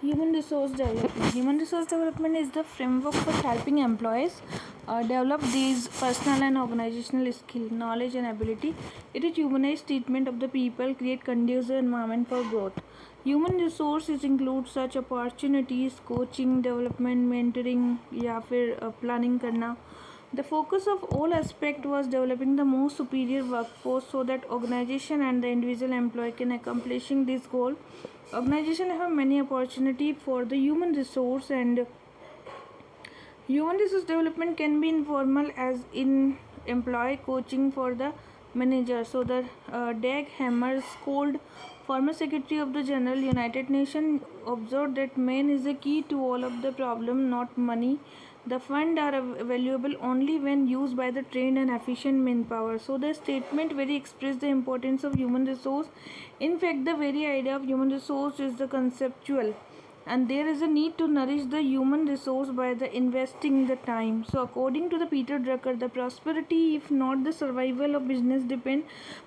Human resource development. Human resource development is the framework for helping employees develop these personal and organizational skill, knowledge, and ability. It is humanized treatment of the people, create conducive environment for growth. Human resources include such opportunities, coaching, development, mentoring या फिर planning करना. The focus of all aspect was developing the most superior workforce so that organization and the individual employee can accomplishing this goal. Organization have many opportunity for the human resource, and human resource development can be informal as in employee coaching for the manager. So the Dag Hammarskjöld, former secretary of the General United Nations, observed that man is the key to all of the problem, not money. The funds are valuable only when used by the trained and efficient manpower. So the statement very express the importance of human resource. In fact, the very idea of human resource is the conceptual, and there is a need to nourish the human resource by the investing the time. So according to the Peter Drucker, the prosperity, if not the survival of business, depend,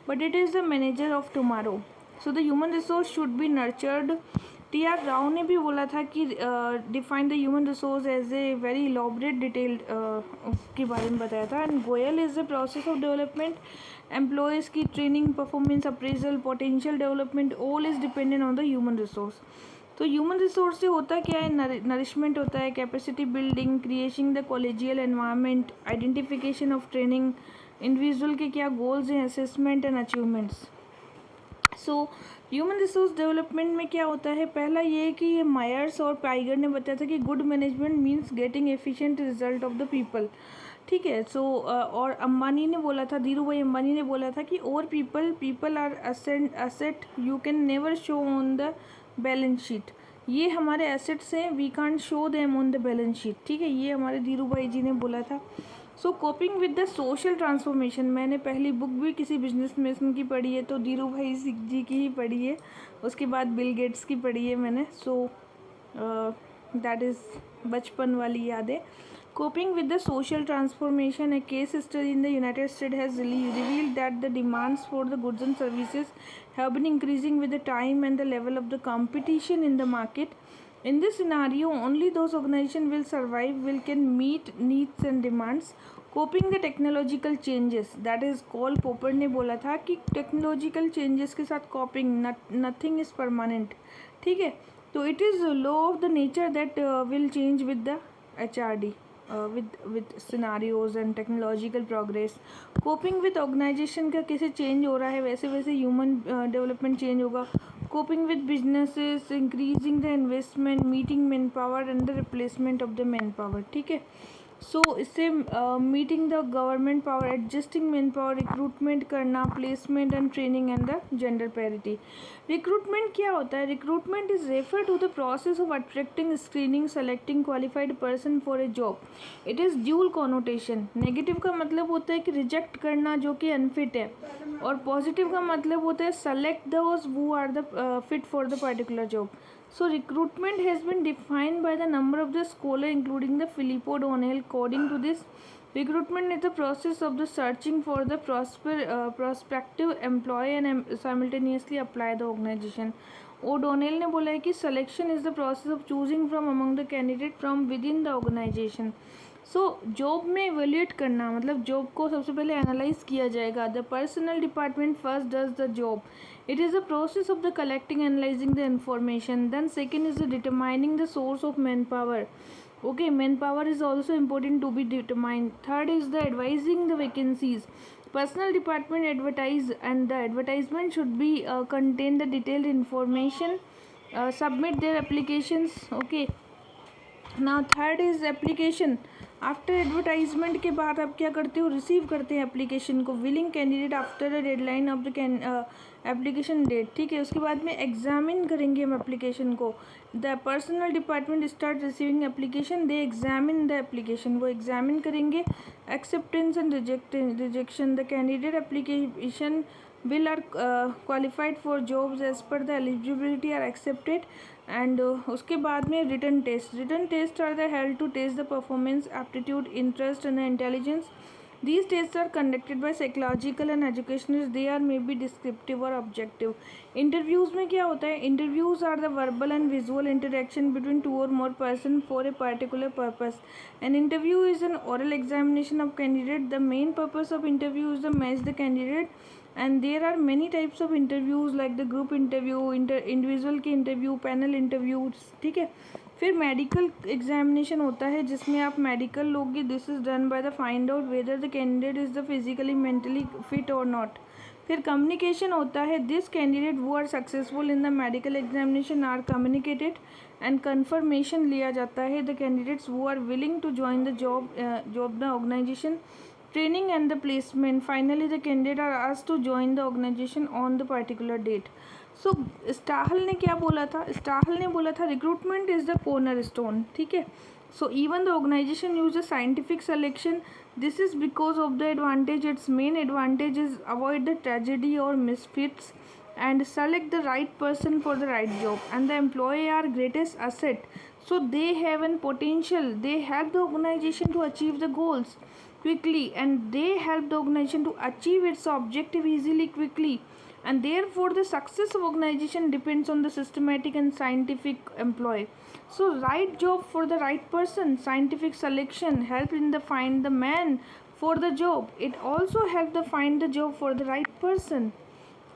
but it is the manager of tomorrow. So the human resource should be nurtured. T R Rao ने भी बोला था कि define the human resource as a very elaborate detailed के बारे में बताया था. And goal is the process of development, employees की training, performance appraisal, potential development, all is dependent on the human resource. तो ह्यूमन रिसोर्स से होता क्या है? नरिशमेंट होता है, capacity building, creation the collegial environment, identification of training, individual के क्या गोल्स हैं, assessment and achievements. So human resource development में क्या होता है? पहला ये कि ये मायर्स और पाइगर ने बताया था कि good management means getting efficient result of the people. ठीक है. सो और अंबानी ने बोला था, धीरू भाई अंबानी ने बोला था कि और people are asset you can never show on the balance sheet. ये हमारे एसेट्स हैं, we can't show them on the balance sheet. ठीक है, ये हमारे धीरू भाई जी ने बोला था. So coping with the social transformation, मैंने पहली बुक भी किसी बिजनेस मैन की पढ़ी है तो धीरू भाई जी की ही पढ़ी है. उसके बाद बिल गेट्स की पढ़ी है मैंने. सो दैट इज़ बचपन वाली यादें. Coping with the social transformation, A case study in the United state has revealed that the demands for the goods and services have been increasing with the time and the level of the competition in the market. In this scenario, only those organizations will survive will can meet needs and demands. Coping the technological changes, that is call पोपर ने बोला था कि technological changes के साथ कॉपिंग, nothing is permanent. ठीक है. तो it is law of the nature that will change with the HRD. with scenarios and technological progress. Coping with organization का कैसे चेंज हो रहा है, वैसे वैसे ह्यूमन डेवलपमेंट चेंज होगा. Coping with businesses, increasing the investment, meeting man power and the replacement of the man power. ठीक है. सो इससे meeting the government power, adjusting man power, recruitment करना, placement and training and the gender parity. Recruitment क्या होता है? Recruitment is refer to the process of attracting, screening, selecting qualified person for a job. It is dual connotation. Negative का मतलब होता है कि reject करना जो कि अनफिट है, और पॉजिटिव का मतलब होता है select those who are the fit for the particular job. So recruitment has been defined by the number of the scholar including the Filippo O'Neill. According to this, recruitment is the process of the searching for the prospective employee and simultaneously apply the organization. O'Donnell ने बोला है कि selection is the process of choosing from among the candidate from within the organization. So job में evaluate करना मतलब job को सबसे पहले एनालाइज किया जाएगा. The personal department first does the job. It is the process of the collecting analysing the information. Then second is the determining the source of man power. Okay, man power is also important to be determined. Third is the advertising the vacancies. Personal department advertise and the advertisement should be contain the detailed information. Submit their applications. Okay. Now third is application. After advertisement के बाद आप क्या करते हो? Receive करते हैं application को. Willing candidate after the deadline of the application date. ठीक है. उसके बाद में एग्जामिन करेंगे हम एप्लीकेशन को. The personal department start receiving application, they examine the application. वो एग्जामिन करेंगे. Acceptance and rejection. The candidate application will are qualified for jobs as per the eligibility are accepted. And उसके बाद में written test. Written test are the held to test the performance, aptitude, interest and intelligence. These tests are conducted by psychological and educationists. They are maybe descriptive or objective. Interviews में क्या होता है? Interviews are the verbal and visual interaction between two or more persons for a particular purpose. An interview is an oral examination of candidate. The main purpose of interview is to match the candidate. And there are many types of interviews like the group interview, individual के interview, panel interviews, ठीक है. फिर medical examination होता है जिसमें आप medical लोगे. This is done by the find out whether the candidate is the physically mentally fit और नॉट. फिर कम्युनिकेशन होता है. दिस कैंडिडेट वो are successful in the medical examination are communicated and confirmation लिया जाता है द कैंडिडेट्स वो are willing to join the job the organisation. Training and the placement. Finally, the candidate are asked to join the organization on the particular date. So, स्टाहल ने क्या बोला था? स्टाहल ने बोला था recruitment is the cornerstone. ठीक है. So, even the organization uses scientific selection. This is because of the advantage. Its main advantage is avoid the tragedy or misfits and select the right person for the right job. And the employee are greatest asset. So, they have an potential. They help the organization to achieve the goals quickly, and they help the organization to achieve its objective easily, quickly, and therefore the success of organization depends on the systematic and scientific employee. So right job for the right person, scientific selection help in the find the man for the job. It also help the find the job for the right person.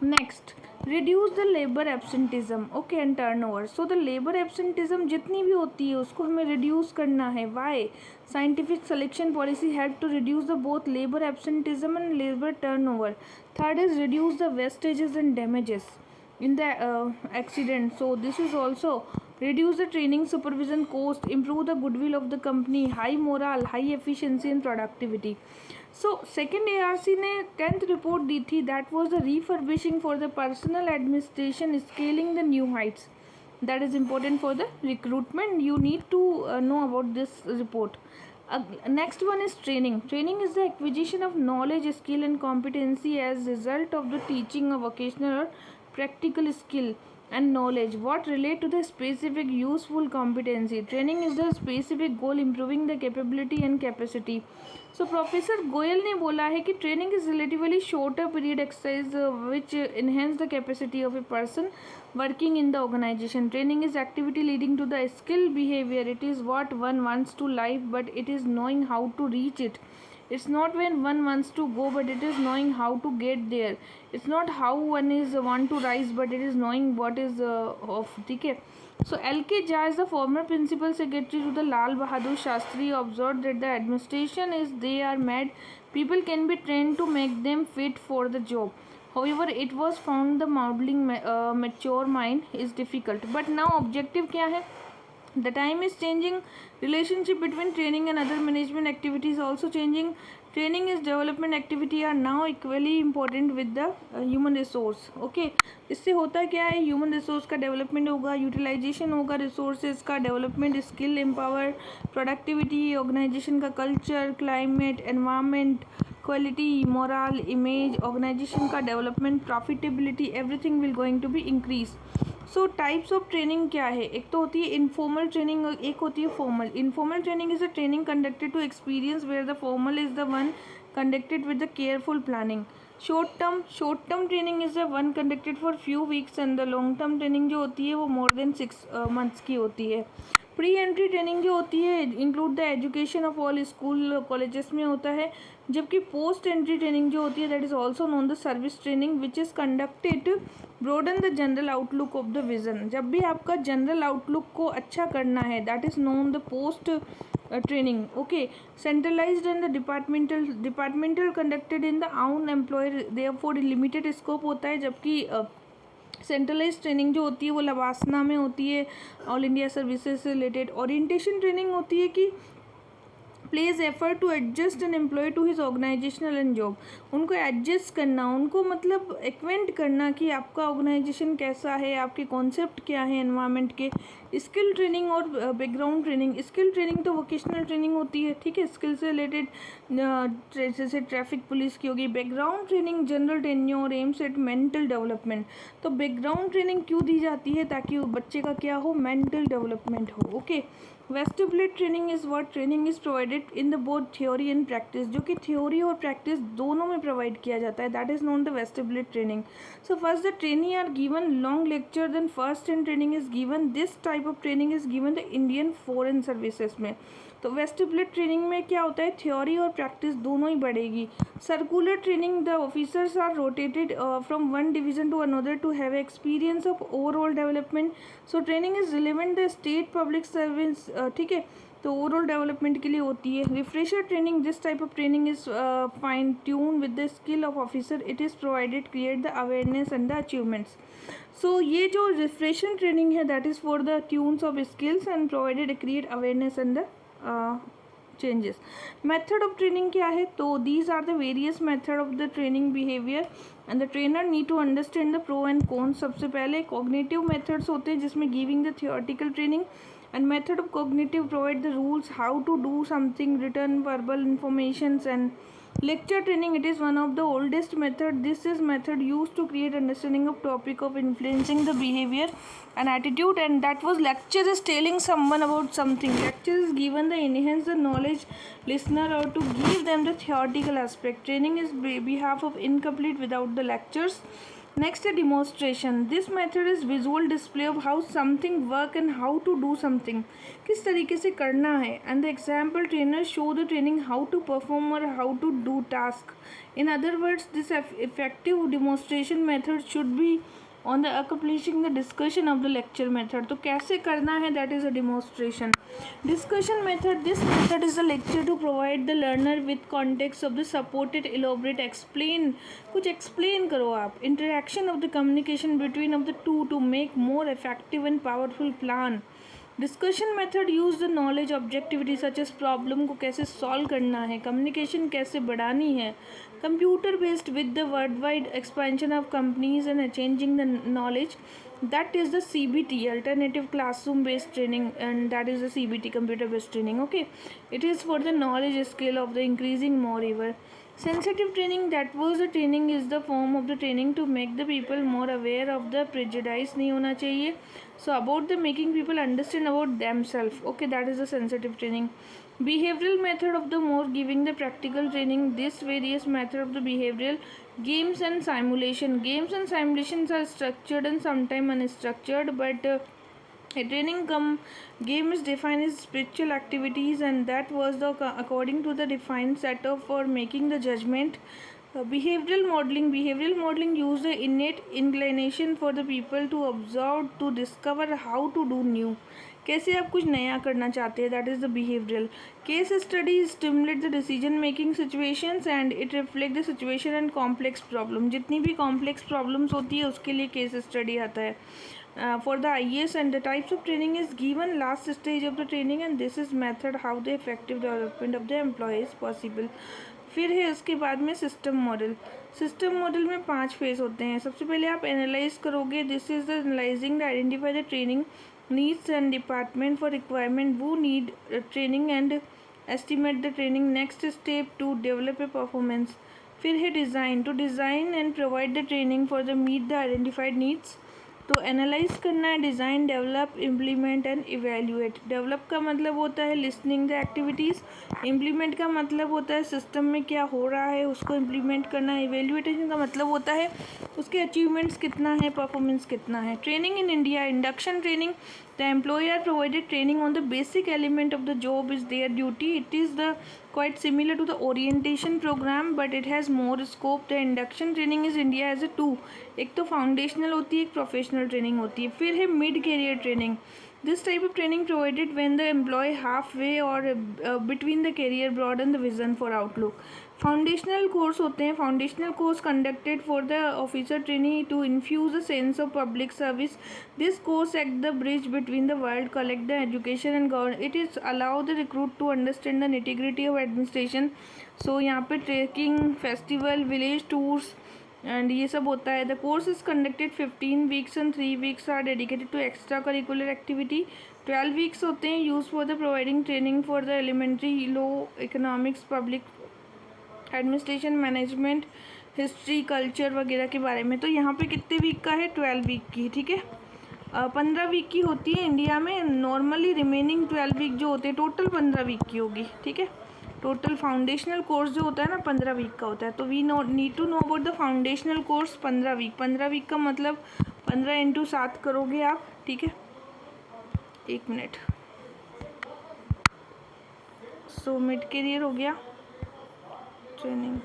Next, reduce the labor absenteeism. Okay, and turnover. So the labor absenteeism जितनी भी होती है उसको हमें reduce करना है. Why? Scientific selection policy help to reduce the both labor absenteeism and labor turnover. Third is reduce the wastages and damages in the accident. So this is also reduce the training supervision cost, improve the goodwill of the company, high morale, high efficiency and productivity. So second ARC ने 10th report दी थी. That was the refurbishing for the personnel administration scaling the new heights. That is important for the recruitment. You need to know about this report. Next one is training. Training is the acquisition of knowledge, skill and competency as result of the teaching of vocational or practical skill and knowledge what relate to the specific useful competency. Training is the specific goal improving the capability and capacity. So Professor Goyal ने बोला है कि training is relatively shorter period exercise which enhance the capacity of a person working in the organization. Training is activity leading to the skill behavior. It is what one wants to life, but it is knowing how to reach it. It's not when one wants to go, but it is knowing how to get there. It's not how one is want to rise, but it is knowing what is of. ठीक है. So L.K. Jha is the former principal secretary to the Lal Bahadur Shastri observed that the administration is they are mad. People can be trained to make them fit for the job. However, it was found the modeling mature mind is difficult. But now objective क्या है? The time is changing. Relationship between training and other management activities also changing. Training is development activity are now equally important with the human resource. Okay, इससे होता क्या है? Human resource का development होगा, utilization होगा resources का, development, skill empower, productivity, organization का culture, climate, environment, quality, morale, image, organization का development, profitability, everything will going to be increase. So types of training क्या है? एक तो होती है इनफॉर्मल ट्रेनिंग, एक होती है formal. Informal training is a training conducted to experience where the formal is the one conducted with the careful planning. Short term training is the one conducted for few weeks and the long term training जो होती है वो more than 6 months की होती है. Pre entry training जो होती है include the education of all school colleges में होता है, जबकि पोस्ट एंट्री ट्रेनिंग जो होती है that is also known the service training which is conducted broaden the general outlook of the vision. जब भी आपका जनरल आउटलुक को अच्छा करना है that is known the post training. Okay, centralised and the departmental conducted in the own employer therefore limited scope होता है, जबकि सेंट्रलाइज ट्रेनिंग जो होती है वो लवासना में होती है, ऑल इंडिया सर्विसेज से रिलेटेड. ओरिएंटेशन ट्रेनिंग होती है कि plays effort to adjust an employ to his organisational and job. उनको एडजस्ट करना, उनको मतलब एक्वेंट करना कि आपका ऑर्गेनाइजेशन कैसा है, आपके कॉन्सेप्ट क्या है एनवायरनमेंट के. स्किल ट्रेनिंग और बैकग्राउंड ट्रेनिंग. स्किल ट्रेनिंग तो वोकेशनल ट्रेनिंग होती है, ठीक है, स्किल से रिलेटेड, जैसे ट्रैफिक पुलिस की होगी. Background training general tenure aims at mental development. तो बैकग्राउंड ट्रेनिंग क्यों दी जाती है? ताकि बच्चे का क्या हो, मेंटल डेवलपमेंट हो. Okay, vestibular training is what training is provided in the both theory and practice, जो कि थ्योरी और प्रैक्टिस दोनों में प्रोवाइड किया जाता है, that is known the vestibular training. So first the trainee are given long lecture, then first and training is given. This type of training is given the Indian foreign services में. तो vestibular training में क्या होता है, theory और practice दोनों ही बढ़ेगी. Circular training, the officers are rotated from one division to another to have experience of overall development. So training is relevant the state public service, ठीक है, तो ओवरऑल डेवलपमेंट के लिए होती है. Refresher training, this type of training is fine tune with the skill of officer, it is provided create the awareness and the achievements. So ये जो refresher training है that is for the tunes of skills and provided create awareness and the changes. Method of training क्या है, तो these are the various method of the training behaviour and the trainer need to understand the pro and con. सबसे पहले cognitive methods होते हैं जिसमें giving the theoretical training, and method of cognitive provide the rules how to do something, written verbal informations. And lecture training, it is one of the oldest method. This is method used to create understanding of topic of influencing the behavior and attitude, and that was lecture is telling someone about something. Lecture is given the enhance the knowledge listener or to give them the theoretical aspect. Training is behalf of incomplete without the lectures. Next, a demonstration. This method is visual display of how something work and how to do something. किस तरीके से करना है. And the example trainers show the training how to perform or how to do task. In other words, this effective demonstration method should be on the accomplishing the discussion of the lecture method. तो कैसे करना है, that is a demonstration. Discussion method, this method is a lecture to provide the learner with context of the supported elaborate explain, कुछ explain करो आप. Interaction of the communication between of the two to make more effective and powerful plan. Discussion method use the knowledge objectivity such as problem को कैसे solve करना है, communication कैसे बढ़ानी है. Computer based with the world wide expansion of companies and changing the knowledge, that is the CBT, alternative classroom based training, and that is the CBT, computer based training. Okay, it is for the knowledge scale of the increasing moreover. Sensitive training, that was the training is the form of the training to make the people more aware of the prejudice नहीं होना चाहिए, so about the making people understand about themselves. Okay, that is the sensitive training. Behavioral method of the more giving the practical training. This various method of the behavioral games and simulation. Games and simulations are structured and sometimes unstructured, but a training game is defined as spiritual activities, and that was the according to the defined setup for making the judgment. Behavioral modeling use the innate inclination for the people to observe to discover how to do new. कैसे आप कुछ नया करना चाहते हैं, that is the behavioural. Case study stimulate the decision making situations and it reflect the situation and complex problem. जितनी भी complex problems होती है उसके लिए केस स्टडी आता है. For the IAS, and the types of training is given last stage of the training, and this is method how the effective development of the employee is possible. फिर है उसके बाद में सिस्टम मॉडल. सिस्टम मॉडल में 5 phase होते हैं. सबसे पहले आप एनालाइज करोगे, this is the analysing the identify the training needs and department for requirement who need training and estimate the training. Next step to develop a performance. फिर है design, to design and provide the training for the meet the identified needs. तो analyse करना है, design, develop, implement and evaluate. Develop का मतलब होता है listening the activities, implement का मतलब होता है सिस्टम में क्या हो रहा है उसको इम्प्लीमेंट करना, इवेल्यूएशन का मतलब होता है उसके अचीवमेंट्स कितना है, परफॉर्मेंस कितना है. Training in India, induction training, the employer provided training on the basic element of the job is their duty. It is the quite similar to the orientation program, but it has more scope. The induction training is India as a two. एक तो foundational होती है, एक professional training होती है. फिर है mid career training. This type of training provided when the employee halfway or between the career broaden the vision for outlook. Foundational course होते हैं. Foundational course conducted for the officer trainee to infuse the sense of public service. This course act the bridge between the world, collect the education and govern. It is allow the recruit to understand the nitty gritty of administration. So यहाँ पे trekking, festival, village tours and ये सब होता है. The course is conducted 15 weeks and 3 weeks are dedicated to extra curricular activity. 12 weeks होते हैं use for the providing training for the elementary, law, economics, public administration, management, history, culture वगैरह के बारे में. तो यहाँ पे कितने वीक का है, 12 वीक की. ठीक है. 15 वीक की होती है इंडिया में नॉर्मली, रिमेनिंग 12 वीक जो होते हैं टोटल 15 वीक की होगी, ठीक है। टोटल फाउंडेशनल कोर्स जो होता है ना 15 वीक का होता है, तो we need to know about the foundational course 15 week. 15 week का मतलब 15 × 7 करोगे आप, ठीक है। एक मिनट। सो मिड करियर हो गया, ट्रेनिंग,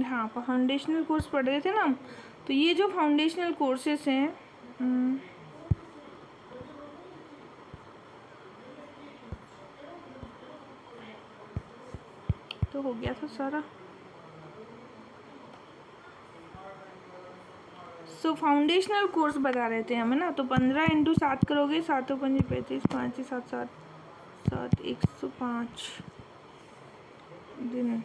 हाँ फाउंडेशनल कोर्स पढ़ रहे थे ना। तो ये जो फाउंडेशनल कोर्सेस हैं, तो हो गया था सारा। सो फाउंडेशनल कोर्स बता रहे थे हमें ना, तो 15 × 7 करोगे, 7 × 5 = 35, 5 × 7 7 7 105 दिन,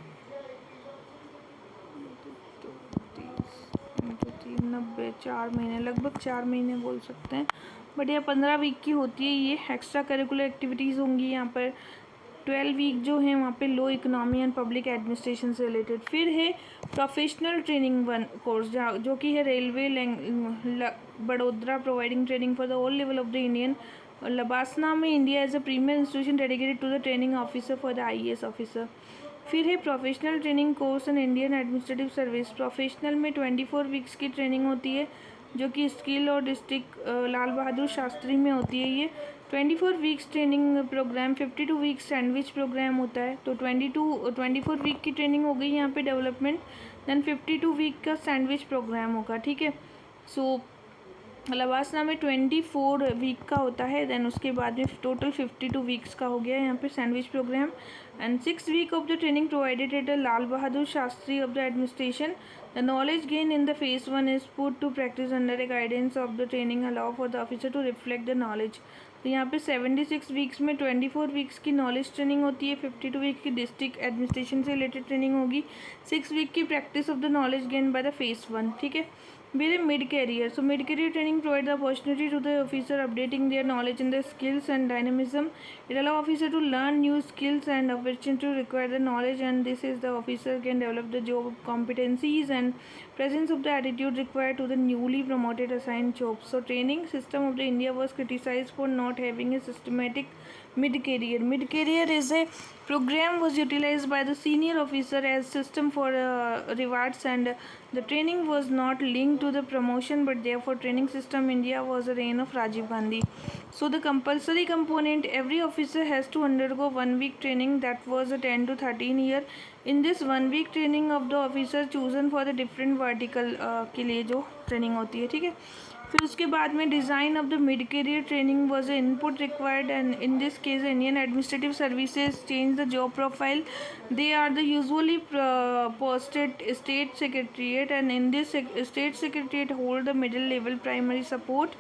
90, 4 महीने, लगभग 4 महीने बोल सकते हैं। बट ये 15 वीक की होती है। ये एक्स्ट्रा करिकुलर एक्टिविटीज़ होंगी यहाँ पर। 12 वीक जो है वहाँ पे law economy and public administration से रिलेटेड। फिर है प्रोफेशनल ट्रेनिंग 1 कोर्स, जो कि है railway Vadodara providing training for the all level of the Indian. LBSNAA में India as a premier institution dedicated to the training officer for the IAS officer. फिर है professional training course in Indian administrative service. Professional में 24 weeks की training होती है, जो कि skill और डिस्ट्रिक्ट लाल बहादुर शास्त्री में होती है। ये 24 weeks training programme, 52 weeks sandwich programme होता है। तो 24 वीक की ट्रेनिंग हो गई यहाँ पे डेवलपमेंट, देन 52 वीक का सैंडविच प्रोग्राम होगा, ठीक है। सो लवासना में 24 वीक का होता है, देन उसके बाद में टोटल 52 वीक्स का हो गया यहाँ पे sandwich programme. And 6 week of the training provided at the Lal Bahadur Shastri of the administration. The knowledge gain in the phase 1 is put to practice under a guidance of the training allow for the officer to reflect the knowledge. तो यहाँ पे 76 weeks में 24 weeks की knowledge training होती है, 52 week की district administration से related training होगी, 6 वीक की practice of the knowledge gain by the phase 1, ठीक है। Very mid-career. So mid-career training provides the opportunity to the officer updating their knowledge and their skills and dynamism. It allows officer to learn new skills and opportunity to acquire the knowledge, and this is the officer can develop the job competencies and presence of the attitude required to the newly promoted assigned jobs. So training system of the India was criticized for not having a systematic mid-career. Mid-career is a program was utilized by the senior officer as system for rewards, and the training was not linked to the promotion, but therefore training system India was a reign of Rajiv Gandhi. So the compulsory component, every officer has to undergo 1 week training, that was a 10 to 13 year. In this 1 week training of the officer chosen for the different vertical के लिए जो training होती है, ठीक है। फिर उसके बाद में design of the mid career training was input required, and in this case Indian administrative services change the job profile. They are the usually posted state secretariat, and in this state secretariat hold the middle level primary support,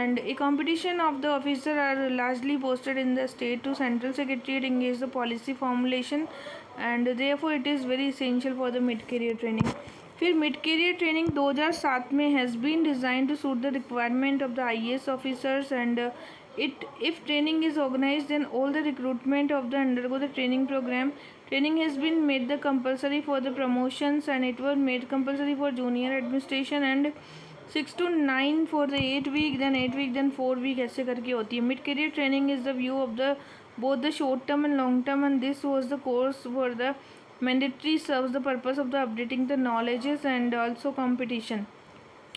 and a competition of the officer are largely posted in the state to central secretariat engage the policy formulation, and therefore it is very essential for the mid career training. फिर mid career training 2007 में has been design to suit the requirement of the IAS officers, and it if training is organized, then all the recruitment of the undergo the training program. Training has been made the compulsory for the promotions, and it was made compulsory for junior administration, and 6 to 9 for the 8 week, then 8 week, then 4 week, ऐसे करके होती है. Mid career training is the view of the both the short term and long term, and this was the course for the mandatory serves the purpose of the updating the knowledges and also competition.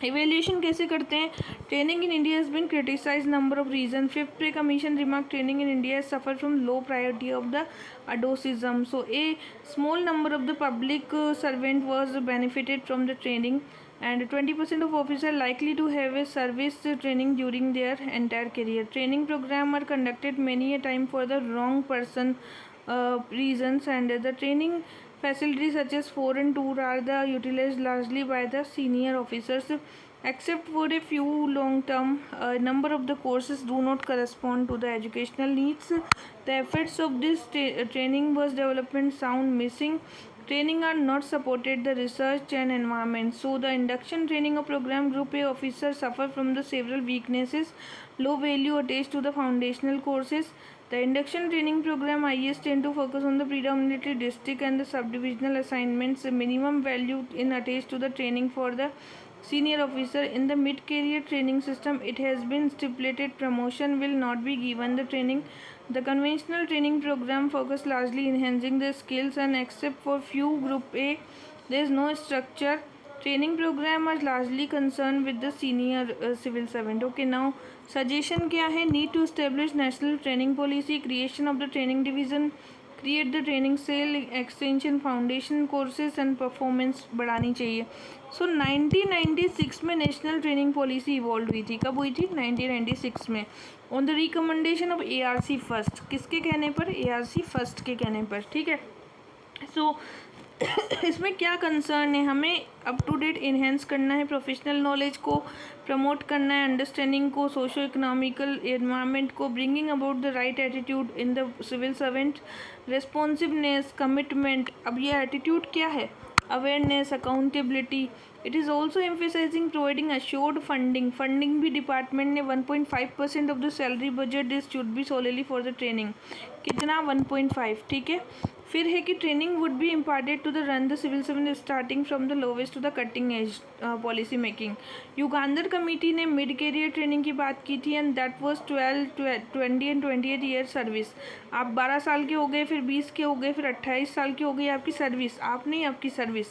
Evaluation कैसे करते हैं? Training in India has been criticise number of reason. Fifth pay commission remark training in India suffer from low priority of the adolescence. So a small number of the public servant was benefited from the training, and 20% of officers likely to have a service training during their entire career. Training program are conducted many a time for the wrong person reasons, and the training facilities such as 4 and tour are the utilized largely by the senior officers, except for a few long term. Number of the courses do not correspond to the educational needs. The efforts of this training was development sound missing. Training are not supported the research and environment. So the induction training of program group A officers suffer from the several weaknesses. Low value attached to the foundational courses. The induction training program IAS tend to focus on the predominantly district and the sub-divisional assignments. The minimum value in attached to the training for the senior officer. In the mid-career training system, it has been stipulated promotion will not be given the training. The conventional training program focus largely enhancing the skills, and except for few Group A, there is no structure. Training program are largely concerned with the senior civil servant. Okay, now suggestion क्या है? Need to establish national training policy, creation of the training division, create the training cell, extension foundation courses and performance बढ़ानी चाहिए. So 1996 में national training policy evolve हुई थी. कब हुई थी? 1996 में, on the recommendation of ARC first. किसके कहने पर? ARC फर्स्ट के कहने पर. ठीक है. सो इसमें क्या कंसर्न है? हमें अप टू डेट इन्हेंस करना है, प्रोफेशनल नॉलेज को प्रमोट करना है, अंडरस्टैंडिंग को, सोशो इकोनॉमिकल एनवायरनमेंट को, bringing about the right attitude in the civil servant, responsiveness, commitment. अब ये एटीट्यूड क्या है? Awareness, accountability. It is also emphasising providing assured funding. Funding भी डिपार्टमेंट ने 1.5% of the salary budget is should be solely for the training. कितना? 1.5. ठीक है. फिर है कि training would be imparted to the run the civil servant starting from the lowest to the cutting edge policy making. Yugandhar committee ने mid career training की बात की थी, and that was 12, 20 and 28 year service. आप 12 साल के हो गए, फिर 20 के हो गए, फिर 28 साल की हो गई आपकी सर्विस. आप नहीं, आपकी सर्विस.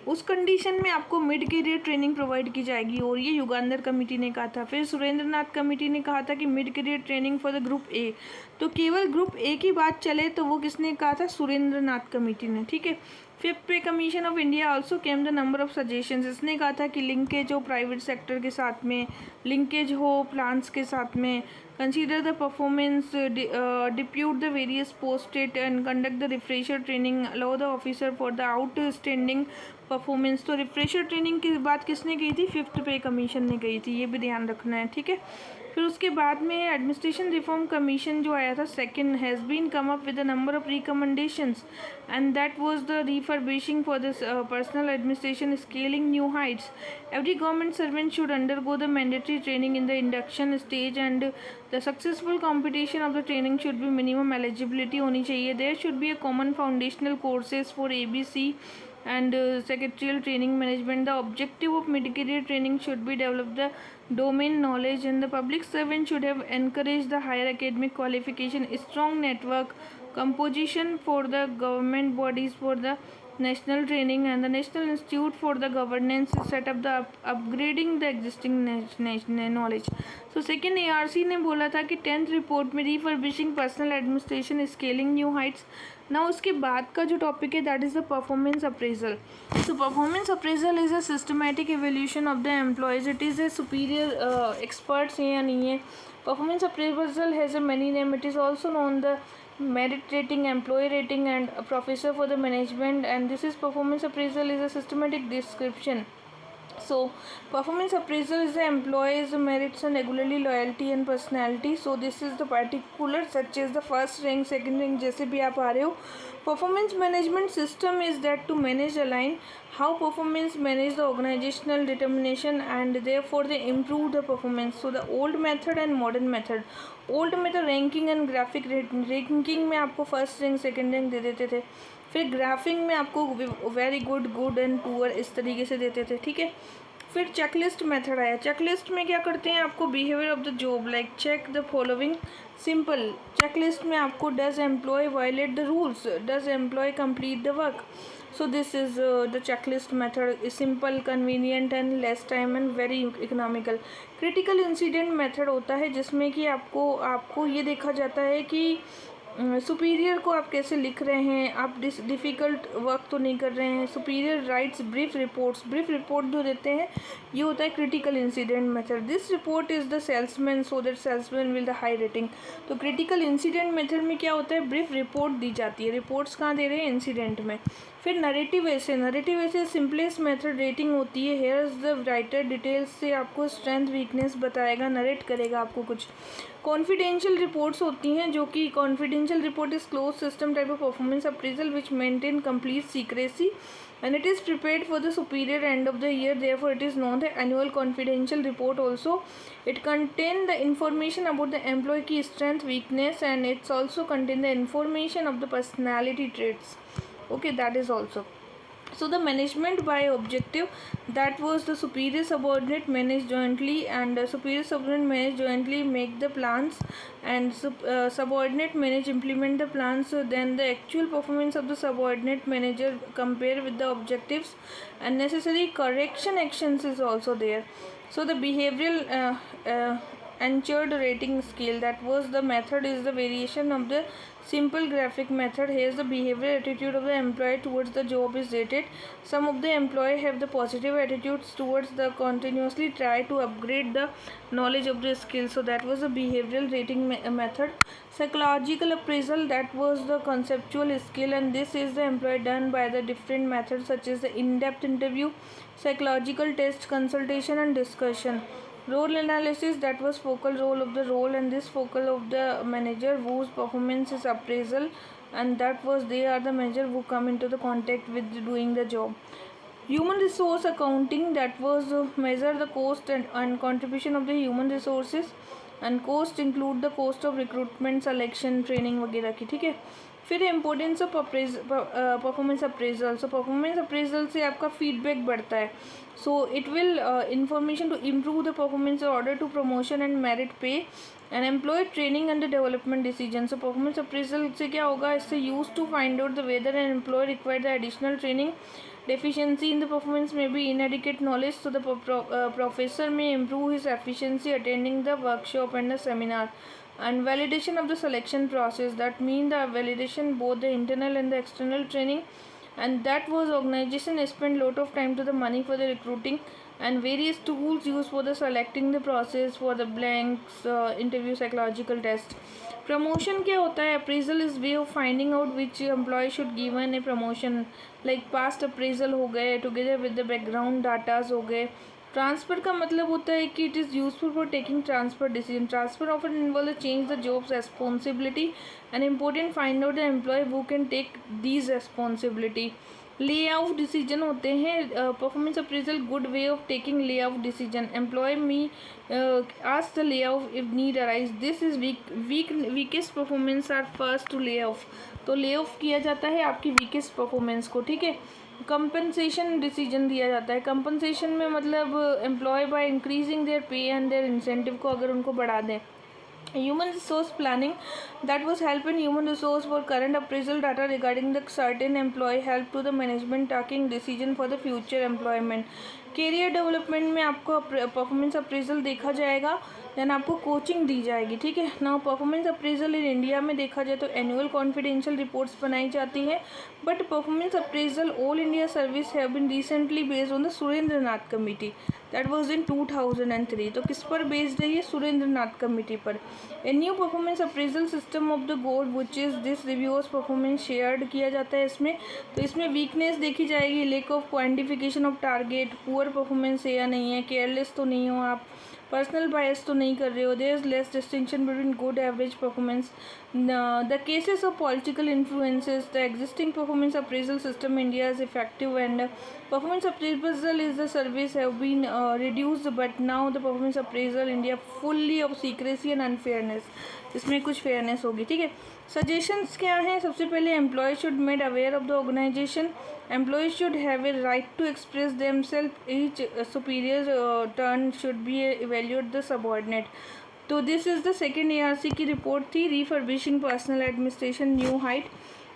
उस कंडीशन में आपको मिड कैरियर ट्रेनिंग प्रोवाइड की जाएगी, और ये युगांधर कमेटी ने कहा था. फिर सुरेंद्र नाथ कमेटी ने कहा था कि mid career training for the group A. तो केवल ग्रुप ए की बात चले तो वो किसने कहा था? सुरेंद्र नाथ कमेटी ने. ठीक है. Fifth pay commission of India also came the number of suggestions. इसने कहा था कि लिंकेज हो प्राइवेट सेक्टर के साथ में, लिंकेज हो प्लान्स के साथ में, consider the performance, depute the various posted and conduct the refresher training, allow the officer for the outstanding performance. तो रिफ्रेशर ट्रेनिंग की बात किसने कही थी? फिफ्थ पे कमीशन ने कही थी. ये भी ध्यान रखना है. ठीक है. फिर उसके बाद में एडमिनिस्ट्रेशन रिफॉर्म कमीशन जो आया था second, has been come up with the number of recommendations, and that was the refurbishing for this personnel administration, scaling new heights. Every government servant should undergo the mandatory training in the induction stage, and the successful competition of the training should be minimum eligibility होनी चाहिए. There should be a common foundational courses for ABC and secretarial training management. The objective of mid-career training should be develop the domain knowledge, and the public servant should have encouraged the higher academic qualification. Strong network composition for the government bodies for the national training, and the National Institute for the Governance set up the upgrading the existing national knowledge. So second ARC ने बोला था कि 10th report में refurbishing personnel administration, scaling new heights. ना उसके बाद का जो टॉपिक है that is the performance appraisal. So performance appraisal is a systematic evolution of the employees. It is a superior experts हैं या नहीं है. Performance appraisal has a many name. It is also known the merit rating, employee rating, and a professor for the management. And this is performance appraisal is a systematic description. So performance appraisal is the employees merits and regularly loyalty and personality. So this is the particular such as the first rank, second rank, जैसे भी आप आ रहे हो. Performance management system is that to manage align how performance manage the organizational determination, and therefore they improve the performance. So the old method and modern method. Old में तो ranking and graphic ranking में आपको first rank second rank दे देते थे. फिर graphic में आपको very good, good and poor इस तरीके से देते थे. ठीक है. फिर चेकलिस्ट मेथड आया. चेकलिस्ट में क्या करते हैं? आपको behaviour of the job like check the following. Simple checklist में आपको does employ violate the rules, does employ complete the work. So this is the checklist method is simple, convenient and less time and very economical. Critical incident method होता है जिसमें कि आपको ये देखा जाता है कि सुपीरियर को आप कैसे लिख रहे हैं, आप डिफ़िकल्ट वर्क तो नहीं कर रहे हैं. Superior rights brief reports, brief report जो देते हैं ये होता है critical incident method. This report is the salesman so that salesman will the high rating. तो क्रिटिकल इंसिडेंट मेथड में क्या होता है? ब्रीफ रिपोर्ट दी जाती है. रिपोर्ट्स कहाँ दे रहे हैं? इंसिडेंट में. फिर नरेटिव ऐसे सिंपलेस्ट मेथड रेटिंग होती है. Here is the writer details से आपको स्ट्रेंथ वीकनेस बताएगा, नरेट करेगा आपको कुछ. कॉन्फिडेंशियल रिपोर्ट्स होती हैं जो कि confidential report is close system type of performance appraisal which maintain complete secrecy and it is prepared for the superior end of the year, therefore it is known the annual confidential report also. It contain the information about the employee key strength, weakness, and it's also contain the information of the personality traits. Okay, that is also. So the management by objective, that was the superior subordinate manage jointly, and superior subordinate manage jointly make the plans, and subordinate manage implement the plans. So then the actual performance of the subordinate manager compare with the objectives, and necessary correction actions is also there. So the behavioral anchored rating scale, that was the method is the variation of the simple graphic method. Here the behavioral attitude of the employee towards the job is rated. Some of the employee have the positive attitudes towards the continuously try to upgrade the knowledge of the skill. So that was a behavioral rating method. Psychological appraisal, that was the conceptual skill, and this is the employee done by the different methods such as the in-depth interview, psychological test, consultation, and discussion. Role analysis, that was focal role of the role, and this focal of the manager whose performance is appraisal, and that was they are the manager who come into the contact with doing the job. Human resource accounting, that was measure the cost and contribution of the human resources, and cost include the cost of recruitment, selection, training वगैरह की. ठीक है. फिर importance of performance appraisal. So performance appraisal से आपका feedback बढ़ता है. So it will information to improve the performance order to promotion and merit pay and employee training and development decision. So performance appraisal से क्या होगा, इससे use to find out the whether an employee require the additional training, deficiency in the performance may be inadequate knowledge, so the professor may improve his efficiency attending the workshop and the seminar. And validation of the selection process, that means the validation both the internal and the external training, and that was organization spend lot of time to the money for the recruiting, and various tools used for the selecting the process for the blanks, interview, psychological test. Promotion क्या होता है, appraisal is way of finding out which employ should given a promotion, like past appraisal हो गए together with the background datas हो गए. Transfer का मतलब होता है कि it is useful for taking transfer decision. Transfer often involve change the jobs responsibility and important find out the employ who can take these responsibility. Lay out decision होते हैं. Performance appraisal good way of taking lay out decision. Employ me ask the lay out if need arise. This is weakest performance are first to lay off. तो lay of किया जाता है आपकी weakest performance को. ठीक है. Compensation decision दिया जाता है. कंपनसेशन में मतलब एम्प्लॉय बाय इंक्रीजिंग देयर पे एंड देयर इंसेंटिव को अगर उनको बढ़ा दें. Human resource planning, that was help in human resource for current appraisal data regarding the certain employee, help to the management taking decision for the future employment. Career development में आपको performance appraisal देखा जाएगा, then आपको coaching दी जाएगी. ठीक है. Now performance appraisal in India में देखा जाए तो एनुअल कॉन्फिडेंशियल रिपोर्ट्स बनाई जाती है, but performance appraisal all India service have been recently based on the Surendra Nath committee, that was in 2003. तो किस पर बेस्ड है ये, सुरेंद्र नाथ कमेटी पर. A new performance appraisal system of the goal which is this reviewers performance shared किया जाता है इसमें. तो इसमें वीकनेस देखी जाएगी, lake of quantification of target, poor performance है या नहीं है, केयरलेस तो नहीं हो आप, पर्सनल बायस तो नहीं कर रहे हो, there is less distinction between good average performance. The cases of political influences, the existing performance appraisal system India is effective and performance appraisal is the service have been reduced, but now the performance appraisal India fully of secrecy and unfairness. इसमें कुछ fairness होगी. ठीक है. Suggestions क्या हैं, सबसे पहले employ should made aware of the organization. Employ should have a right to express themself. Each superior turn should be evaluate the subordinate. तो this is the second ARC की रिपोर्ट थी, refurbishing personnel administration new height.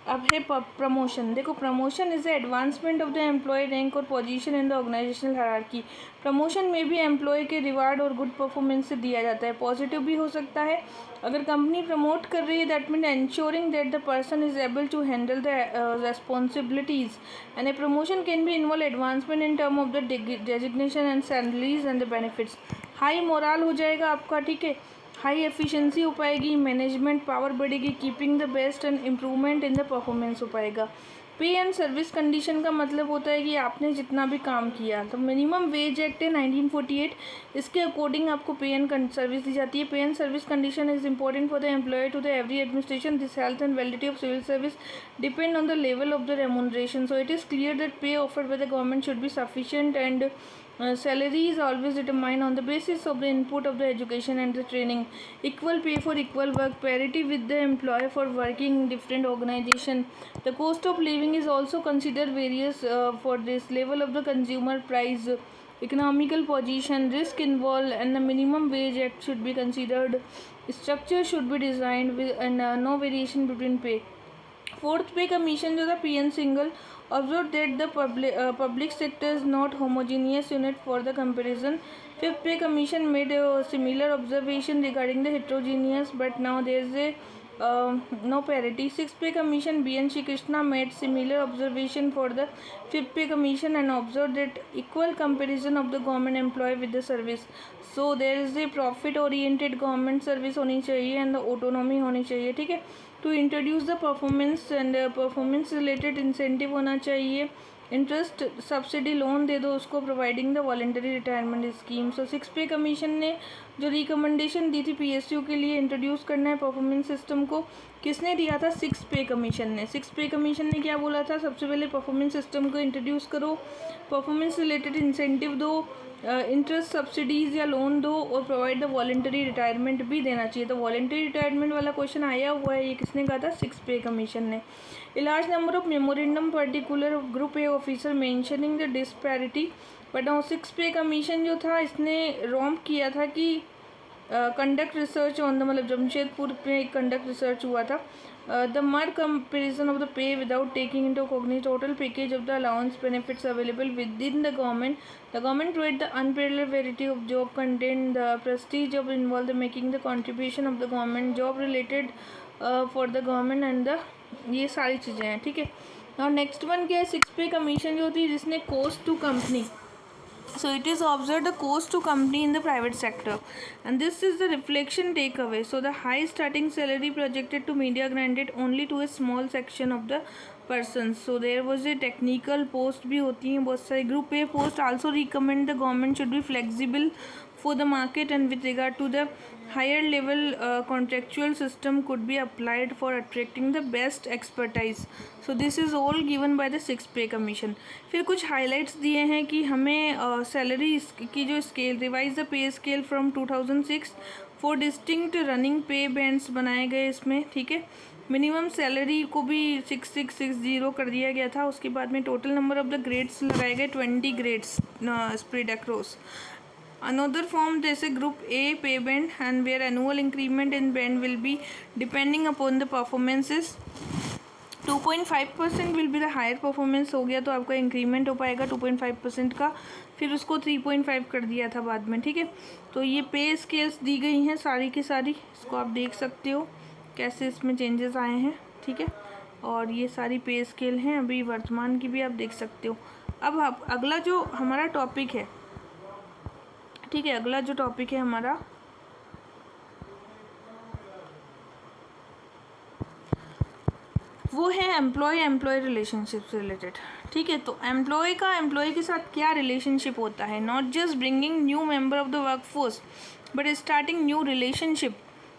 अब है promotion. देखो, promotion is the advancement of the employ rank और position in the organizational hierarchy. Promotion में भी employ के रिवार्ड और गुड परफॉर्मेंस से दिया जाता है. पॉजिटिव भी हो सकता है. अगर कंपनी प्रमोट कर रही है, that mean ensuring that the person is able to handle the responsibilities, and a promotion can be involve advancement in term of the designation and salaries and the benefits. High morale हो जाएगा आपका. ठीक है. High efficiency हो पाएगी, management power बढ़ेगी, keeping the best and improvement in the performance हो पाएगा. पे एंड सर्विस कंडीशन का मतलब होता है कि आपने जितना भी काम किया। तो मिनिमम वेज एक्ट है 1948, इसके अकॉर्डिंग आपको पे एंड सर्विस दी जाती है। Pay and service condition is important for the employ to the every administration. This health and validity of civil service depend on the level of the remuneration. So it is clear that pay offered by the government should be sufficient and salary is always determined on the basis of the input of the education and the training. Equal pay for equal work, parity with the employer for working in different organization. The cost of living is also considered various for this level of the consumer price, economical position, risk involved, and the minimum wage act should be considered. Structure should be designed with and no variation between pay. Fourth pay commission जो था P N Singhal observe that the public sector is not homogeneous unit for the comparison. Fifth pay commission made similar observation regarding the heterogeneous but now there is a no parity. Sixth pay commission B N Shri Krishna made similar observation for the fifth pay commission and observed that equal comparison of the government employee with the service. So there is a profit oriented government service होनी चाहिए and the autonomy होनी चाहिए. ठीक है, to introduce the performance and performance related incentive होना चाहिए. Interest subsidy loan दे दो उसको, providing the voluntary retirement scheme. So six पे कमीशन ने जो रिकमेंडेशन दी थी पीएसयू के लिए इंट्रोड्यूस करना है परफॉर्मेंस सिस्टम को, किसने दिया था? सिक्स पे कमीशन ने. सिक्स पे कमीशन ने क्या बोला था? सबसे पहले परफॉर्मेंस सिस्टम को इंट्रोड्यूस करो, परफॉर्मेंस रिलेटेड इंसेंटिव दो, इंटरेस्ट सब्सिडीज़ या लोन दो और प्रोवाइड द वॉलेंटरी रिटायरमेंट भी देना चाहिए. तो वॉलेंटरी रिटायरमेंट वाला क्वेश्चन आया हुआ है, ये किसने कहा था? सिक्स पे कमीशन ने. A large number of memorandum particular of group A officer mentioning the disparity, but now six पे कमीशन जो था इसने रॉम्प किया था कि कंडक्ट रिसर्च ऑन द, मतलब जमशेदपुर पे एक कंडक्ट रिसर्च हुआ था. The mere comparison of the pay without taking into cognize total package of the allowance benefits available with in the government. The government provide the unparalleled variety of job content, the prestige of involve the making the contribution of the government, job related for the government and the, ये सारी चीज़ें हैं. ठीक है, और next one क्या है? Six पे कमीशन जो थी जिसने cost to company. So it is observed the cost to company in the private sector, and this is the reflection takeaway. So the high starting salary projected to media granted only to a small section of the persons. So there was a technical post भी होती हैं बहुत सारी. Group A post also recommend the government should be flexible for the market and with regard to the higher level contractual system could be applied for attracting the best expertise. So this is all given by the sixth pay commission. फिर कुछ highlights दिए हैं कि हमें salary की जो scale, revise the pay scale from 2006, 4 distinct running पे bands बनाए गए इसमें. ठीक है, मिनिमम सैलरी को भी 6660 कर दिया गया था. उसके बाद में total number of the grades लगाए गए 20 grades spread across. Another form जैसे group A pay band and where annual increment in band will be depending upon the performances. 2.5% will be the higher performance हो गया तो आपका increment हो पाएगा 2.5% का. फिर उसको 3.5 कर दिया था बाद में. ठीक है, तो ये पे स्केल्स दी गई हैं सारी की सारी, इसको आप देख सकते हो कैसे इसमें चेंजेस आए हैं. ठीक है, और ये सारी पे स्केल हैं अभी वर्तमान की भी आप देख सकते हो. अब आप अगला जो हमारा टॉपिक है, ठीक है, अगला जो टॉपिक है हमारा वो है एम्प्लॉय रिलेशनशिप से रिलेटेड. ठीक है, तो एम्प्लॉय का एम्प्लॉय के साथ क्या रिलेशनशिप होता है? Not just bringing new member of the workforce but starting new relationship.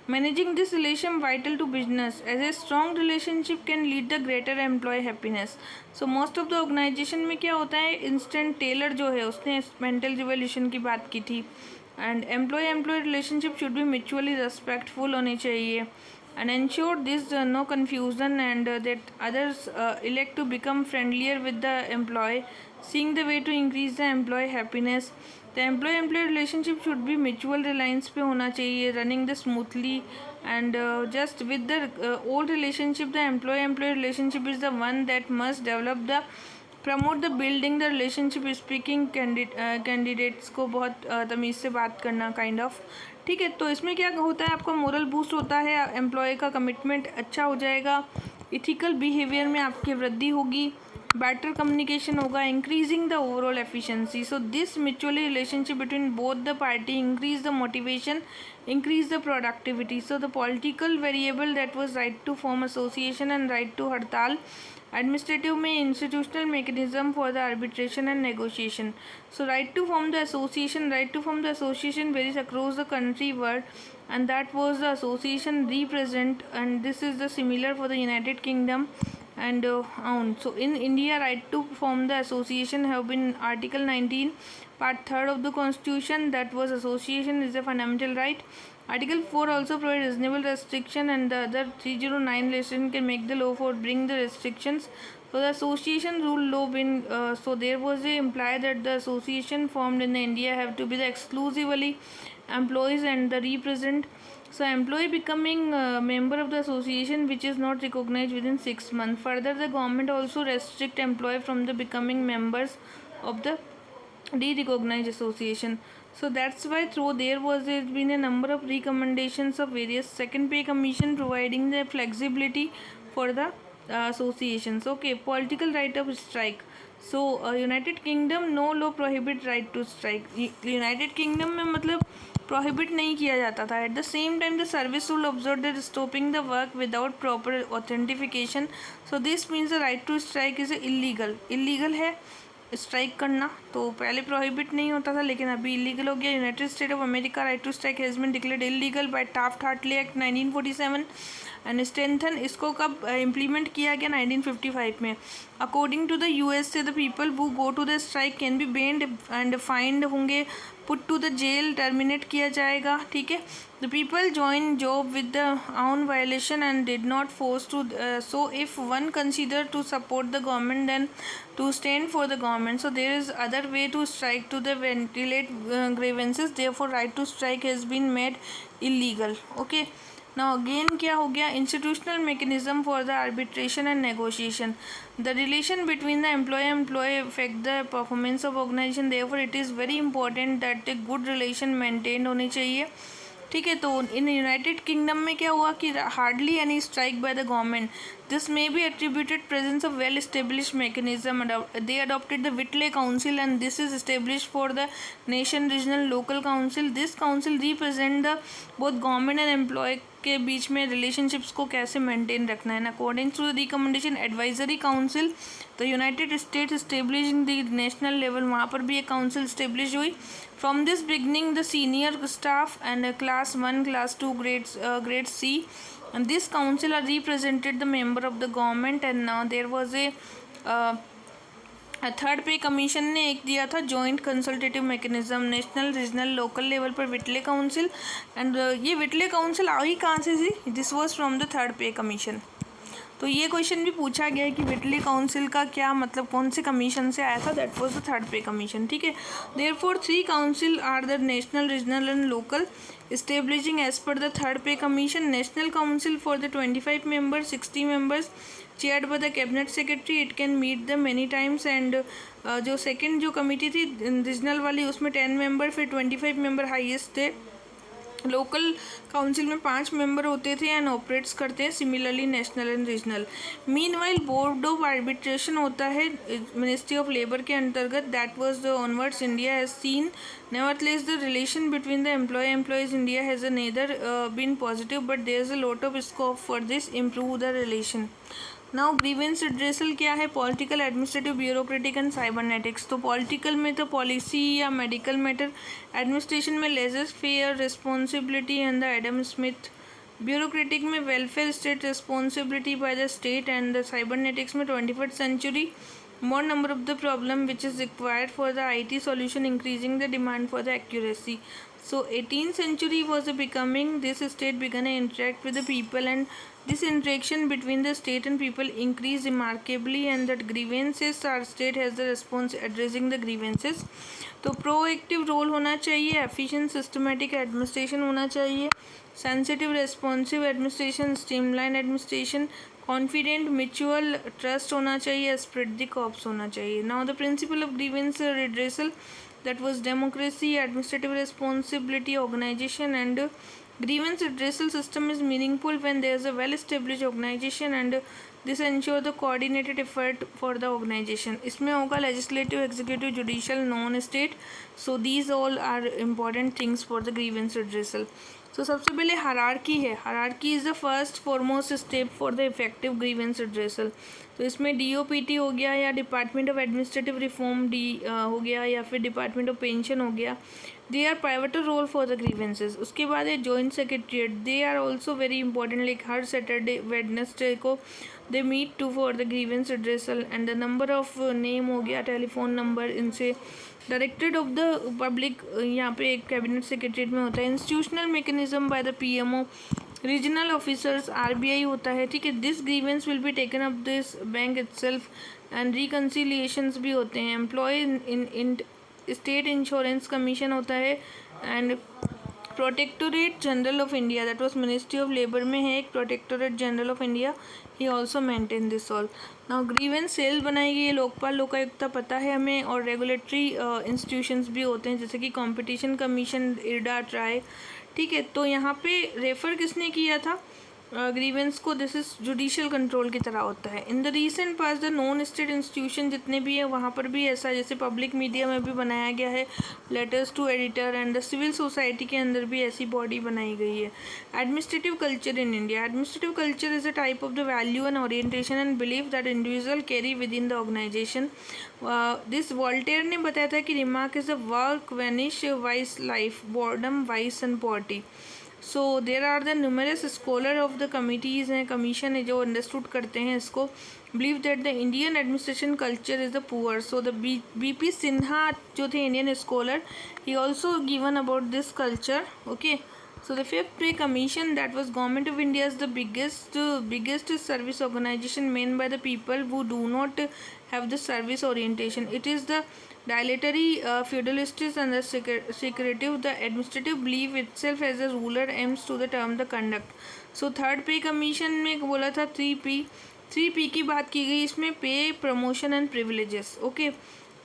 Managing this relation vital to business as a strong relationship can lead the greater employee happiness. So most of the organization में क्या होता है, instant Taylor जो है उसने mental revolution की बात की थी. And employee relationship should be mutually respectful होनी चाहिए and ensure this no confusion and that others elect to become friendlier with the employee, seeing the way to increase the employee happiness. The employee relationship should be mutual reliance पे होना चाहिए, running the smoothly and just with the old relationship the employee relationship is the one that must develop the promote the building the relationship. Speaking candidates को बहुत तमीज़ से बात करना kind of. ठीक है, तो इसमें क्या होता है, आपका मोरल बूस्ट होता है, एम्प्लॉय का कमिटमेंट अच्छा हो जाएगा, इथिकल बिहेवियर में आपकी वृद्धि होगी, बेटर कम्युनिकेशन होगा, increasing the overall efficiency. So this mutually relationship between both the party increase the motivation, increase the productivity. So the political variable that was right to form association and right to hartal Administrative में institutional mechanism for the arbitration and negotiation. So right to form the association varies across the country world, and that was the association represent, and this is the similar for the United Kingdom and on. So in India, right to form the association have been Article 19, Part 3rd of the Constitution, that was association is a fundamental right. Article 4 also provides reasonable restriction, and the other 309 legislation can make the law for bring the restrictions. So the association rule law been so there was a imply that the association formed in India have to be the exclusively employees and the represent. So employee becoming a member of the association which is not recognized within 6 months. Further, the government also restrict employee from the becoming members of the de-recognized association. So that's why through there been a number of recommendations of various second pay commission providing the flexibility for the associations. Okay, political right of strike. So United Kingdom no law prohibit right to strike. United Kingdom में मतलब prohibit नहीं किया जाता था. At the same time the service rule observe that stopping the work without proper authentification. So this means the right to strike is illegal है strike करना. तो पहले प्रोहिबिट नहीं होता था लेकिन अभी इलीगल हो गया. United State of America right to strike has been declared illegal by Taft Hartley act 1947 and strengthen. इसको कब इम्प्लीमेंट किया गया? 1955 में. According to the USA the people who go to the strike can be banned and fined होंगे, put to the jail, terminate किया जाएगा. ठीक है. The people join job with the own violation and did not force to so if one consider to support the government then to stand for the government. So there is other way to strike to the ventilate grievances. Therefore right to strike has been made illegal. Okay. Now again क्या हो गया? Institutional mechanism for the arbitration and negotiation. The relation between the employee affect the performance of organization. Therefore it is very important that a good relation maintained होनी चाहिए. ठीक है. तो in United Kingdom में क्या हुआ कि hardly any strike by the government. This may be attributed presence of well establish mechanism. They adopted the Whitley council and this is establish for the nation regional local council. This council represent the both government and employ के बीच में relationships को कैसे maintain रखना है. According to the recommendation advisory council the United States establishing the national level, वहाँ पर भी एक काउंसिल एस्टेब्लिश हुई. From this beginning, the senior staff and class 1, class 2, grade C, and this council are represented the member of the government. And now there was a third pay commission ने एक दिया था joint consultative mechanism national regional local level पर विटले council. And ये विटले council आई कहाँ से थी? This was from the third pay commission. तो ये क्वेश्चन भी पूछा गया है कि विटले काउंसिल का क्या मतलब, कौन से कमीशन से आया था? That was the third pay commission. ठीक है. Therefore 3 council are the national regional and local establishing as per the third pay commission. National council for the 25 members, 60 members chaired by the cabinet secretary. It can meet them many times. and जो second जो committee थी regional वाली उसमें 10 member, फिर 25 member highest थे. Local council में 5 member होते थे एंड ऑपरेट्स करते हैं similarly national and regional. Meanwhile board of arbitration होता है मिनिस्ट्री ऑफ लेबर के अंतर्गत. That was the onwards India has seen nevertheless the relation between the employees India has neither been positive, but there is a lot of scope for this improve the relation. Now grievance redressal क्या है? Political, administrative, bureaucratic and cybernetics. तो political में तो policy या medical matter, administration में laissez faire responsibility and the Adam Smith, bureaucratic में welfare state responsibility by the state, and the cybernetics में 21st century more number of the problem which is required for the IT solution increasing the demand for the accuracy. So 18th century was becoming this state began to interact with the people, and this interaction between the state and people increased remarkably, and that grievances our state has the response addressing the grievances. तो proactive role होना चाहिए, efficient systematic administration होना चाहिए, sensitive responsive administration, streamline administration, confident mutual trust होना चाहिए, spread the cops होना चाहिए. Now the principle of grievance redressal that was democracy, administrative responsibility, organization, and grievance redressal system is meaningful when there is a well established organization and this ensure the coordinated effort for the organization. इसमें होगा legislative, executive, judicial, non state. So these all are important things for the grievance redressal. So सबसे पहले hierarchy है. Hierarchy is the first foremost step for the effective grievance redressal. तो इसमें DOPT हो गया या डिपार्टमेंट ऑफ एडमिनिस्ट्रेटिव रिफॉर्म हो गया या फिर डिपार्टमेंट ऑफ पेंशन हो गया. They are pivotal role for the grievances. उसके बाद है joint secretariat. They are also very important. Like हर सैटरडे वेडनेसडे को they meet to for the grievance redressal. And the number of name हो गया, telephone number, इनसे directed of the public यहाँ पे एक कैबिनेट सेक्रेटरीट में होता है. Institutional mechanism by the PMO, regional officers, RBI होता है. ठीक है. This grievance will be taken up this bank itself. And reconciliations भी होते हैं. Employ in state insurance commission होता है. And protectorate general of India, that was ministry of labour में है एक protectorate general of India. He also maintain this all. Now grievance cell बनाई गई है. लोकपाल, लोकायुक्ता पता है हमें. और रेगुलेटरी इंस्टीट्यूशंस भी होते हैं जैसे कि कंपटीशन कमीशन, IRDA, ट्राई. ठीक है. तो यहाँ पे रेफ़र किसने किया था ग्रीवेंस को? दिस इज जुडिशियल कंट्रोल की तरह होता है. In the recent pass the non state institution जितने भी है वहाँ पर भी ऐसा, जैसे पब्लिक मीडिया में भी बनाया गया है letters to editor. And the civil society के अंदर भी ऐसी बॉडी बनाई गई है. Administrative culture in India. Administrative culture is a type of the value and orientation and belief that individual carry with in the organization. This Voltaire ने बताया था कि remark is a work vanish vice life, boredom vice and poverty. So there are the numerous scholar of the committees हैं, commission है जो understood करते हैं इसको. Believe that the Indian administration culture is the poor. So the BP Sinha जो थे Indian scholar, he also given about this culture. Okay. So the fifth pay commission, that was government of India is the biggest service organization made by the people who do not have the service orientation. It is the dilatory, feudalistic and the secretive. The administrative belief itself as a ruler aims to the term the conduct. So third pay commission में बोला था 3P की बात की गई इसमें, पे, promotion and privileges. Okay.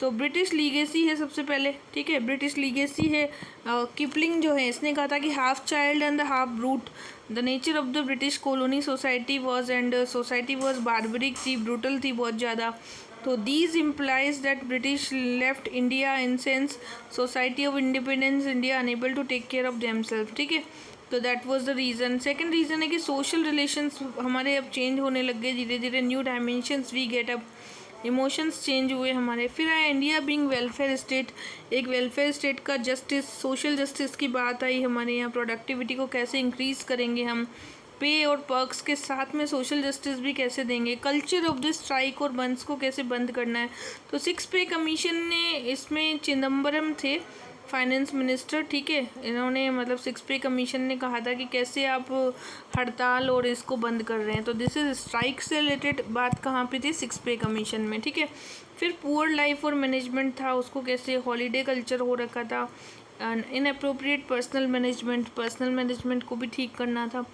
तो ब्रिटिश लीगेसी है सबसे पहले. ठीक है. ब्रिटिश लीगेसी है. किपलिंग जो है इसने कहा था कि half child and the half brute, the nature of the British colony society was, and society was barbaric थी, ब्रूटल थी बहुत ज़्यादा. तो these implies that British left India in sense society of independence India unable to take care of themselves. ठीक है. तो that was the reason. Second reason है कि सोशल रिलेशंस हमारे अब चेंज होने लग गए धीरे धीरे. New dimensions we get up, emotions change हुए हमारे. फिर आया इंडिया बीइंग वेलफेयर स्टेट. एक वेलफेयर स्टेट का जस्टिस, सोशल जस्टिस की बात आई हमारे यहाँ. प्रोडक्टिविटी को कैसे इंक्रीज़ करेंगे हम, पे और पर्क्स के साथ में सोशल जस्टिस भी कैसे देंगे. कल्चर ऑफ दिस स्ट्राइक और बंस को कैसे बंद करना है. तो 6 पे कमीशन ने, इसमें चिदम्बरम थे फाइनेंस मिनिस्टर. ठीक है. इन्होंने मतलब 6 पे कमीशन ने कहा था कि कैसे आप हड़ताल और इसको बंद कर रहे हैं. तो दिस इज स्ट्राइक से रिलेटेड बात कहाँ पे थी? 6 पे कमीशन में. ठीक है. फिर पुअर लाइफ और मैनेजमेंट था, उसको कैसे हॉलीडे कल्चर हो रखा था. इनअप्रोप्रिएट पर्सनल मैनेजमेंट को भी ठीक करना था.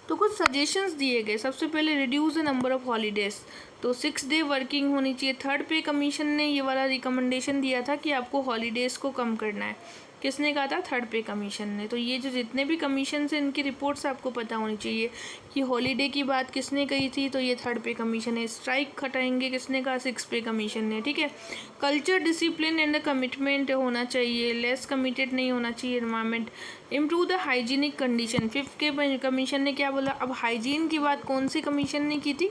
तो कुछ सजेशंस दिए गए. सबसे पहले reduce the number of holidays. तो 6 डे वर्किंग होनी चाहिए. थर्ड पे कमीशन ने ये वाला रिकमेंडेशन दिया था कि आपको हॉलीडेज़ को कम करना है. किसने कहा था? थर्ड पे कमीशन ने. तो ये जो जितने भी कमीशन हैं इनकी रिपोर्ट्स आपको पता होनी चाहिए कि हॉलीडे की बात किसने कही थी. तो ये थर्ड पे कमीशन है. स्ट्राइक हटाएंगे किसने कहा? 6 पे कमीशन ने. ठीक है. Culture, discipline and the commitment होना चाहिए. लेस कमिटेड नहीं होना चाहिए environment. Improve the hygienic condition. 5th के कमीशन ने क्या बोला? अब हाइजीन की बात कौन सी कमीशन ने की थी?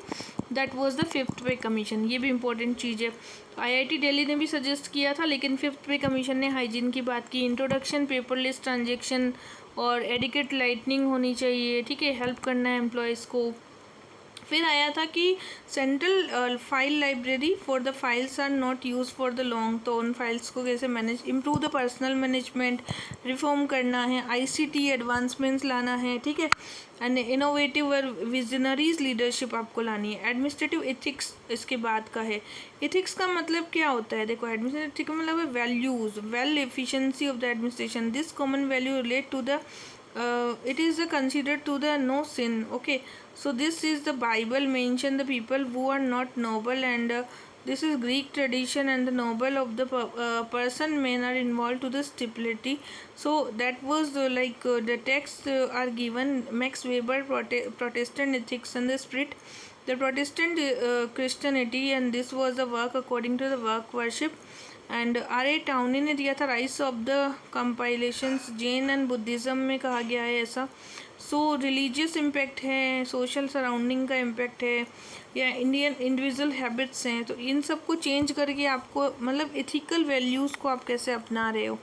दैट वाज द 5th पे कमीशन. ये भी इंपॉर्टेंट चीज़ है. IIT दिल्ली ने भी सजेस्ट किया था, लेकिन 5th पे कमीशन ने हाइजीन की बात की. इंट्रोडक्शन, पेपरलेस ट्रांजेक्शन और एडिकेट लाइटनिंग होनी चाहिए. ठीक है. हेल्प करना है एम्प्लॉयज़ को. फिर आया था कि central file library for the files are not use for the long. तो उन फाइल्स को कैसे manage, improve the personal management, reform करना है. ICT एडवांसमेंट्स लाना है. ठीक है. एंड इनोवेटिव और विजनरीज लीडरशिप आपको लानी है. एडमिनिस्ट्रेटिव एथिक्स इसके बाद का है. एथिक्स का मतलब क्या होता है? देखो, एडमिनिस्ट्रेटिव का मतलब है values, well efficiency of the administration. This common value relate to the it is considered to the no sin. Okay. So this is the Bible mention the people who are not noble, and this is Greek tradition, and the noble of the person men are involved to the stability. So that was the texts are given. Max Weber, Protestant Ethics and the Spirit. the Protestant Christianity, and this was the work according to the work worship. And R.A. Tawny ने दिया था rice of the compilations, Jain and Buddhism में कहा गया है ऐसा. सो religious impact है, social surrounding का इम्पैक्ट है, या इंडियन इंडिविजुअल हैबिट्स हैं. तो इन सब को चेंज करके आपको मतलब एथिकल वैल्यूज़ को आप कैसे अपना रहे हो.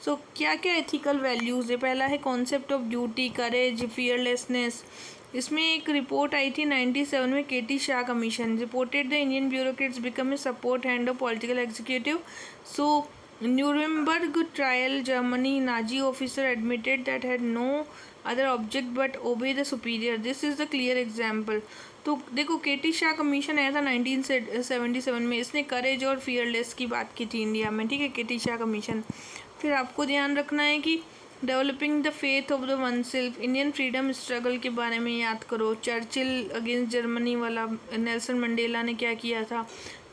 सो क्या क्या एथिकल वैल्यूज़ है. पहला है concept of duty, courage, fearlessness. इसमें एक रिपोर्ट आई थी 97 में, K T Shah commission reported the Indian bureaucrats become a support hand of political executive. So Nuremberg trial, Germany, Nazi officer admitted that had no other object but obey the superior. This is the clear example. तो देखो केटी Shah commission आया था 1977 में. इसने करेज और fearless की बात की थी इंडिया में, ठीक है, केटी शाह कमीशन. फिर आपको ध्यान रखना है कि developing the faith of the one self, Indian freedom struggle के बारे में याद करो. चर्चिल अगेंस्ट जर्मनी वाला, नेल्सन मंडेला ने क्या किया था,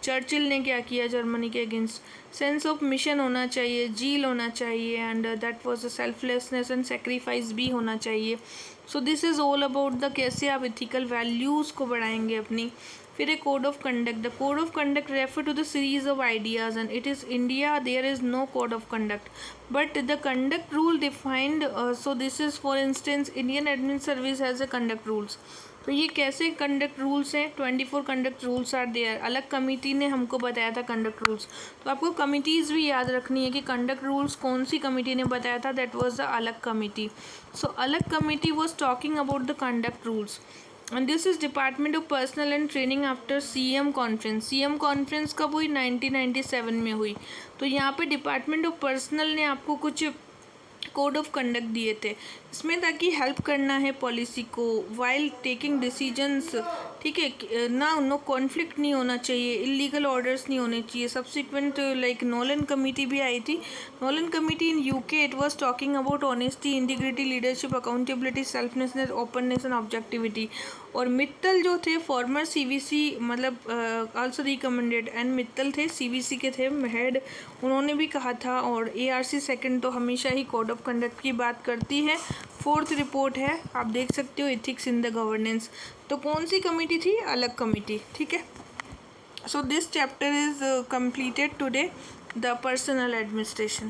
चर्चिल ने क्या किया जर्मनी के अगेंस्ट. सेंस ऑफ मिशन होना चाहिए, जील होना चाहिए, and that was a selflessness and sacrifice भी होना चाहिए. So this is all about the कैसे आप इथिकल वैल्यूज़ को बढ़ाएंगे अपनी. फिर एक code of conduct. The code of conduct refer to the series of ideas and it is India there is no code of conduct but the conduct rule defined. So this is for instance Indian admin service has a conduct rules. तो ये कैसे conduct rules हैं. 24 conduct rules are there. अलग committee ने हमको बताया था conduct rules. तो आपको कमिटीज़ भी याद रखनी है कि कंडक्ट रूल्स कौन सी कमेटी ने बताया था. दैट वाज द अलग कमेटी. सो अलग committee was talking about the conduct rules. And this is department of personal and training after CM conference. CM conference कब हुई, 1997 में हुई. तो यहाँ पे डिपार्टमेंट ऑफ पर्सनल ने आपको कुछ कोड ऑफ कंडक्ट दिए थे इसमें, ताकि हेल्प करना है पॉलिसी को वाइल टेकिंग डिसीजंस, ठीक है ना. नो कॉन्फ्लिक्ट नहीं होना चाहिए, इलीगल ऑर्डर्स नहीं होने चाहिए. सब्सिक्वेंट लाइक नोलन कमेटी भी आई थी. Nolan committee in UK, it was talking about honesty, integrity, leadership, accountability, selflessness, openness and objectivity. और मित्तल जो थे फॉर्मर CVC, मतलब आल्सो रिकमेंडेड, एंड मित्तल थे CVC के थे हेड, उन्होंने भी कहा था. और ARC सेकंड तो हमेशा ही कोड ऑफ कंडक्ट की बात करती है. 4th रिपोर्ट है, आप देख सकते हो, एथिक्स इन द गवर्नेंस. तो कौन सी कमेटी थी, अलग कमेटी, ठीक है. So this chapter is completed today, the personnel administration.